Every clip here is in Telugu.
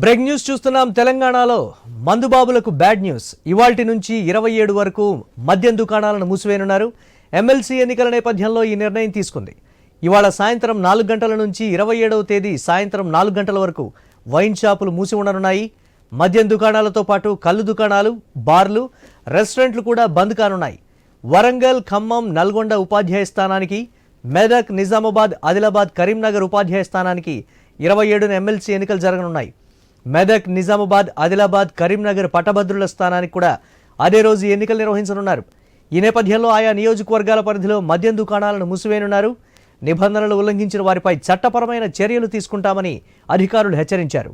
బ్రేక్ న్యూస్ చూస్తున్నాం. తెలంగాణలో మందుబాబులకు బ్యాడ్ న్యూస్. ఇవాల్టి నుంచి 27 వరకు మద్యం దుకాణాలను మూసివేయనున్నారు. ఎమ్మెల్సీ ఎన్నికల నేపథ్యంలో ఈ నిర్ణయం తీసుకుంది. ఇవాళ సాయంత్రం 4 గంటల నుంచి 27వ తేదీ సాయంత్రం 4 గంటల వరకు వైన్ షాపులు మూసి ఉండనున్నాయి. మద్యం దుకాణాలతో పాటు కళ్ళు దుకాణాలు, బార్లు, రెస్టారెంట్లు కూడా బంద్ కానున్నాయి. వరంగల్, ఖమ్మం, నల్గొండ ఉపాధ్యాయ స్థానానికి, మెదక్, నిజామాబాద్, ఆదిలాబాద్, కరీంనగర్ ఉపాధ్యాయ స్థానానికి 27న ఎమ్మెల్సీ ఎన్నికలు జరగనున్నాయి. మెదక్, నిజామాబాద్, ఆదిలాబాద్, కరీంనగర్ పట్టభద్రుల స్థానానికి కూడా అదే రోజు ఎన్నికలు నిర్వహించనున్నారు. ఈ నేపథ్యంలో ఆయా నియోజకవర్గాల పరిధిలో మద్యం దుకాణాలను మూసివేయనున్నారు. నిబంధనలు ఉల్లంఘించిన వారిపై చట్టపరమైన చర్యలు తీసుకుంటామని అధికారులు హెచ్చరించారు.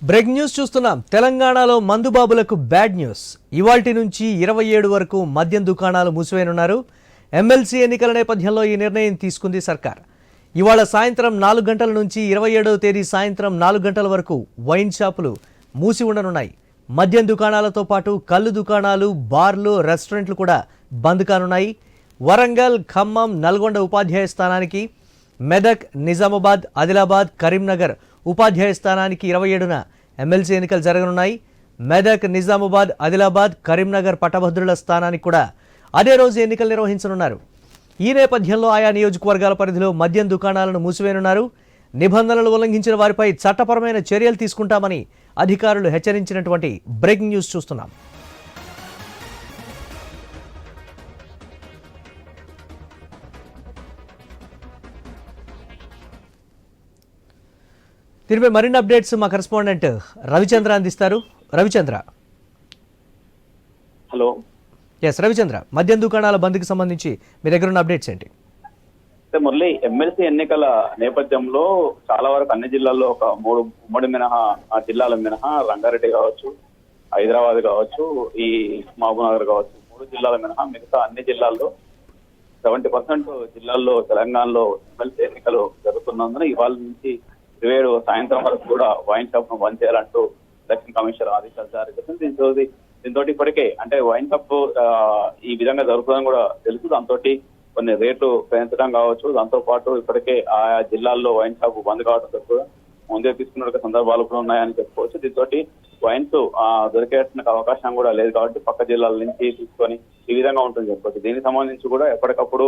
బ్రేక్ న్యూస్ చూస్తున్నాం. తెలంగాణలో మందుబాబులకు బ్యాడ్ న్యూస్. ఇవాల్టి నుంచి 27 వరకు మద్యం దుకాణాలు మూసివేయనున్నారు. ఎమ్మెల్సీ ఎన్నికల నేపథ్యంలో ఈ నిర్ణయం తీసుకుంది సర్కార్. ఇవాళ సాయంత్రం 4 గంటల నుంచి 27వ తేదీ సాయంత్రం 4 గంటల వరకు వైన్ షాపులు మూసి ఉండనున్నాయి. మద్యం దుకాణాలతో పాటు కళ్ళు దుకాణాలు, బార్లు, రెస్టారెంట్లు కూడా బంద్ కానున్నాయి. వరంగల్, ఖమ్మం, నల్గొండ ఉపాధ్యాయ స్థానానికి, మెదక్, నిజామాబాద్, ఆదిలాబాద్, కరీంనగర్ ఉపాధ్యాయ స్థానానికి 27న ఎమ్మెల్సీ ఎన్నికలు జరగనున్నాయి. మెదక్, నిజామాబాద్, ఆదిలాబాద్, కరీంనగర్ పట్టభద్రుల స్థానానికి కూడా అదే రోజు ఎన్నికలు నిర్వహించనున్నారు. ఈ నేపథ్యంలో ఆయా నియోజకవర్గాల పరిధిలో మద్యం దుకాణాలను మూసివేయనున్నారు. నిబంధనలు ఉల్లంఘించిన వారిపై చట్టపరమైన చర్యలు తీసుకుంటామని అధికారులు హెచ్చరించినటువంటి బ్రేకింగ్ న్యూస్ చూస్తున్నాం. దీనిపై మరిన్ని అప్డేట్స్ మా కరెస్పాండెంట్ రవిచంద్ర అందిస్తారు. రవిచంద్ర. హలో. ఎస్ రవిచంద్ర, మద్యం దుకాణాల బంద్కి సంబంధించి మీ దగ్గర ఉన్న అప్డేట్స్ ఏంటి? మురళి, ఎమ్మెల్సీ ఎన్నికల నేపథ్యంలో చాలా వరకు అన్ని జిల్లాల్లో ఒక ఉమ్మడి మినహా ఆ జిల్లాల మినహా రంగారెడ్డి కావచ్చు, హైదరాబాద్ కావచ్చు, ఈ మహబూబ్నగర్ కావచ్చు, 3 జిల్లాల మినహా మిగతా అన్ని జిల్లాల్లో 70% జిల్లాల్లో తెలంగాణలో ఎమ్మెల్సీ ఎన్నికలు జరుగుతున్నందున ఇవాళ నుంచి 27 సాయంత్రం వరకు కూడా వైన్ షాప్ ను బంద్ చేయాలంటూ ఎలక్షన్ కమిషన్ ఆదేశాలు జారీ చేసింది. దీంతో ఇప్పటికే అంటే వైన్ షాప్ ఈ విధంగా జరుగుతుందని కూడా తెలుసు. దాంతో కొన్ని రేట్లు పెంచడం కావచ్చు, దాంతో పాటు ఇప్పటికే ఆయా జిల్లాల్లో వైన్ షాప్ బంద్ కావడంతో కూడా ముందే తీసుకున్న సందర్భాలు కూడా ఉన్నాయని చెప్పుకోవచ్చు. దీంతో వైన్స్ దొరికేసిన అవకాశం కూడా లేదు కాబట్టి పక్క జిల్లాల నుంచి తీసుకొని ఈ విధంగా ఉంటుంది చెప్పుకోవచ్చు. దీనికి సంబంధించి కూడా ఎప్పటికప్పుడు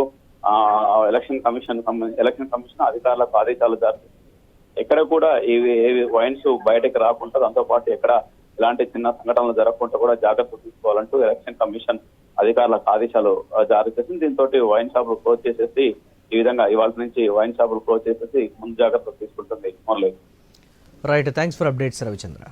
ఎలక్షన్ కమిషన్ అధికారులకు ఆదేశాలు జారీ చేస్తుంది. ఎక్కడ కూడా ఏవి వైన్స్ బయటకు రాకుండా, దాంతో పాటు ఎక్కడ ఇలాంటి చిన్న సంఘటనలు జరగకుండా కూడా జాగ్రత్తలు తీసుకోవాలంటూ ఎలక్షన్ కమిషన్ అధికారులకు ఆదేశాలు జారీ చేసింది. దీంతో వైన్ షాపులు క్లోజ్ చేసేసి ఈ విధంగా ఇవాళ నుంచి వైన్ షాపులు క్లోజ్ చేసేసి ముందు జాగ్రత్తలు తీసుకుంటుంది. Right, thanks for updates Ravichandra.